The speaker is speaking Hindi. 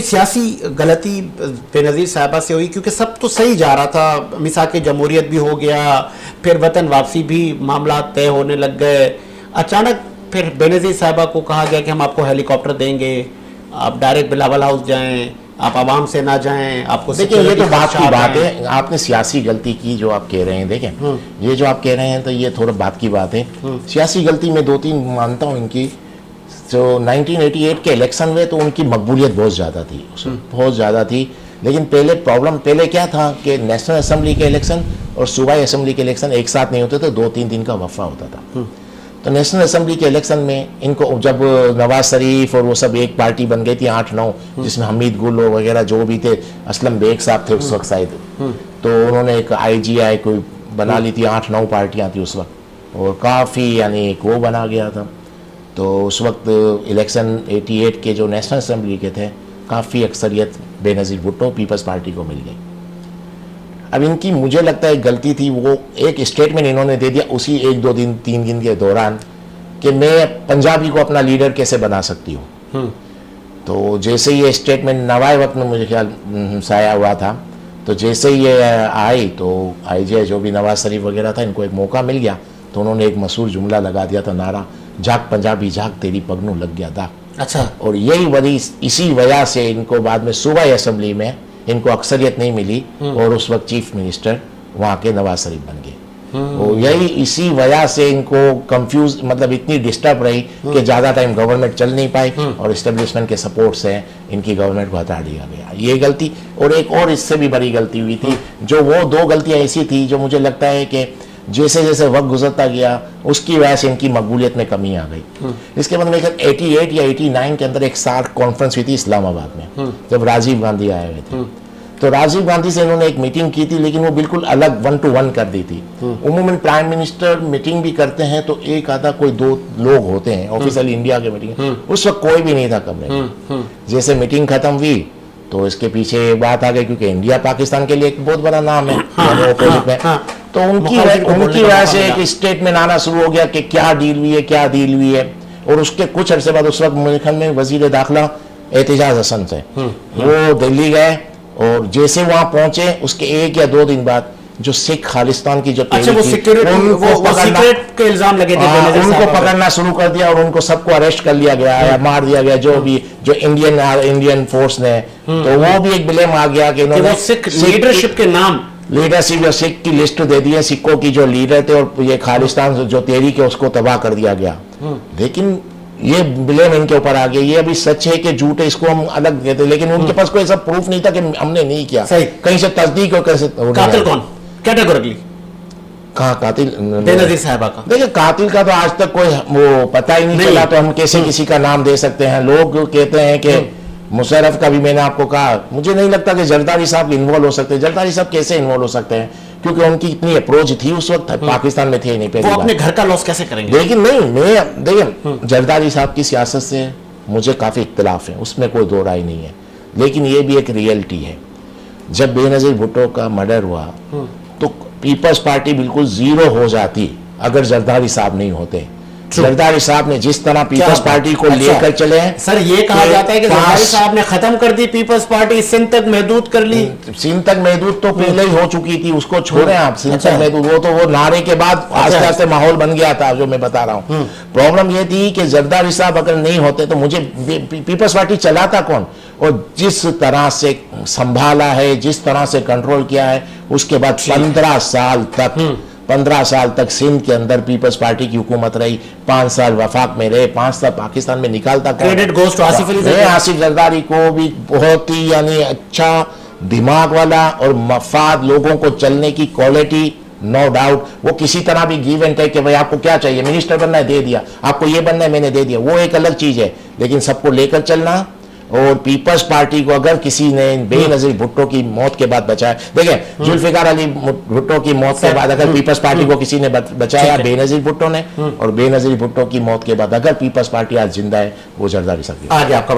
सियासी गलती बेनज़ीर साहबा से हुई क्योंकि सब तो सही जा रहा था, मिसाक जमहूरियत भी हो गया, फिर वतन वापसी भी मामला तय होने लग गए। अचानक फिर बेनज़ीर साहबा को कहा गया कि हम आपको हेलीकॉप्टर देंगे, आप डायरेक्ट बिलावल हाउस जाएं, आप आवाम से ना जाएं, आपको। देखिए ये तो बात की बात है, आपने सियासी गलती की जो आप कह रहे हैं। देखें ये जो आप कह रहे हैं तो ये थोड़ा बात की बात है। सियासी गलती में दो तीन मानता हूँ इनकी। जो 1988 के इलेक्शन में तो उनकी मकबूलियत बहुत ज़्यादा थी, बहुत ज़्यादा थी। लेकिन पहले क्या था कि नेशनल असेंबली के इलेक्शन और सूबाई असेंबली के इलेक्शन एक साथ नहीं होते थे, 2-3 दिन का वक्फा होता था। तो नेशनल असेंबली के इलेक्शन में इनको जब नवाज शरीफ और वो सब एक पार्टी बन गई थी 8-9, जिसमें हमीद गुल वगैरह जो भी थे, असलम बेग साहब थे उस वक्त शायद, तो उन्होंने एक IGI कोई बना ली थी, 8-9 पार्टियां थी उस वक्त, और काफ़ी यानी एक वो बना गया था। तो उस वक्त इलेक्शन 88 के जो नेशनल असेंबली के थे, काफ़ी अक्सरियत बेनज़ीर भुट्टो पीपल्स पार्टी को मिल गई। अब इनकी मुझे लगता है गलती थी, वो एक स्टेटमेंट इन्होंने दे दिया उसी 1-2-3 दिन के दौरान कि मैं पंजाबी को अपना लीडर कैसे बना सकती हूँ। तो जैसे ये स्टेटमेंट नवाए वक्त में मुझे ख्याल साया हुआ था, तो जैसे ही ये आई तो IGI जो भी नवाज शरीफ वगैरह था, इनको एक मौका मिल गया तो उन्होंने एक मशहूर जुमला लगा दिया था, नारा जाग पंजाबी जाग तेरी पगनू लग गया दाग। अच्छा। और इसी वजह से इनको बाद में सूबाई असेंबली में इनको अक्सरियत नहीं मिली और उस वक्त चीफ मिनिस्टर वहाँ के नवाज शरीफ बन गए। और यही इसी वजह से इनको कंफ्यूज, मतलब इतनी डिस्टर्ब रही कि ज़्यादा टाइम गवर्नमेंट चल नहीं पाई और इस्टेब्लिशमेंट के सपोर्ट से इनकी गवर्नमेंट को हटा दिया गया। ये गलती, और एक और इससे भी बड़ी गलती हुई थी, जो वो 2 गलतियाँ ऐसी थी जो मुझे लगता है कि जैसे जैसे वक्त गुजरता गया उसकी वजह से इनकी मकबूलियत में कमी आ गई। इसके बाद में 88 या 89 के अंदर एक सार्क कॉन्फ्रेंस हुई थी इस्लामाबाद में, जब राजीव गांधी आए हुए थे। तो राजीव गांधी से इन्होंने एक मीटिंग की थी, लेकिन वो बिल्कुल अलग 1-to-1 कर दी थी। उमूमन प्राइम मिनिस्टर मीटिंग भी करते हैं तो एक आधा कोई 2 लोग होते हैं ऑफिशियल इंडिया के मीटिंग, उस वक्त कोई भी नहीं था कमरे में। जैसे मीटिंग खत्म हुई तो इसके पीछे बात आ गई, क्योंकि इंडिया पाकिस्तान के लिए एक बहुत बड़ा नाम है अपोजिट में, तो उनकी वजह से एक स्टेटमेंट आना शुरू हो गया कि क्या डील हुई है, क्या डील हुई है। और उसके कुछ अर्से बाद उस वक्त मेरे ख्याल में वजीर दाखिला एतजाज हसन थे, वो दिल्ली गए और जैसे वहां पहुंचे उसके 1 या 2 दिन बाद जो सिख खालिस्तान की जो सिक्योरिटी के इल्जाम लगे थे, उनको पकड़ना शुरू कर दिया और उनको सबको अरेस्ट कर लिया गया या मार दिया गया, जो इंडियन फोर्स ने। तो वो भी एक ब्लेम आ गया कि इन्होंने सिख लीडरशिप के नाम, लीडरशिप या सिख की लिस्ट दे दी है, सिखों की जो लीडर थे, और ये खालिस्तान जो तहरीक है उसको तबाह कर दिया गया। लेकिन ये ब्लेम इनके ऊपर आ गया। ये अभी सच है कि झूठ है, इसको हम अलग देते, लेकिन उनके पास कोई ऐसा प्रूफ नहीं था कि हमने नहीं किया, कहीं से तस्दीक हो, कैसे। कातिल कौन कैटेगोरिकली कहा कातिल बेनज़ीर साहबा का? देखिए कातिल का तो आज तक कोई वो पता ही नहीं चला, तो हम कैसे किसी का नाम दे सकते हैं। लोग कहते हैं कि मुशर्रफ का भी, मैंने आपको कहा, मुझे नहीं लगता कि जरदारी साहब इन्वॉल्व हो सकते हैं। जरदारी साहब कैसे इन्वॉल्व हो सकते हैं, क्योंकि उनकी इतनी अप्रोच थी उस वक्त, पाकिस्तान में थे नहीं पहले। वो अपने घर का लॉस कैसे करेंगे? लेकिन नहीं, मैं देखिए जरदारी साहब की सियासत से मुझे काफ़ी इख्तिलाफ है, उसमें कोई दो राय नहीं है, लेकिन ये भी एक रियलिटी है। जब बेनज़ीर भुट्टो का मर्डर हुआ तो पीपल्स पार्टी बिल्कुल जीरो हो जाती अगर जरदारी साहब नहीं होते। जरदारी साहब ने जिस तरह पीपल्स पार्टी को लेकर चले, सर ये कहा जाता है कि जरदारी साहब ने खत्म कर दी पीपल्स पार्टी, सिंध तक महदूद कर ली। सिंध तक महदूद तो पहले ही हो चुकी थी, उसको छोड़े आप। सिंध तक महदूद वो नारे के बाद आस्ते आस्ते माहौल बन गया था, जो मैं बता रहा हूँ। प्रॉब्लम ये थी कि जरदारी साहब अगर नहीं होते तो मुझे पीपल्स पार्टी चलाता कौन, और जिस तरह से संभाला है, जिस तरह से कंट्रोल किया है, उसके बाद 15 साल तक सिंध के अंदर पीपल्स पार्टी की हुकूमत रही। 5 साल वफाक में रहे, 5 साल पाकिस्तान में निकालता। Credit goes to Asif Ali Zardari. Asif Zardari को भी बहुत ही यानी अच्छा दिमाग वाला और मफाद लोगों को चलने की क्वालिटी, नो डाउट। वो किसी तरह भी गिव एंड टेक, भाई आपको क्या चाहिए, मिनिस्टर बनना है दे दिया, आपको ये बनना है मैंने दे दिया, वो एक अलग चीज है। लेकिन सबको लेकर चलना, और पीपल्स पार्टी को अगर किसी ने बेनज़ीर भुट्टो की मौत के बाद बचाया, देखें जुल्फ़िकार अली भुट्टो की मौत के बाद अगर पीपल्स पार्टी को किसी ने बचाया बेनज़ीर भुट्टो ने, और बेनज़ीर भुट्टो की मौत के बाद अगर पीपल्स पार्टी आज जिंदा है वो जरदारी साहब। आगे आपका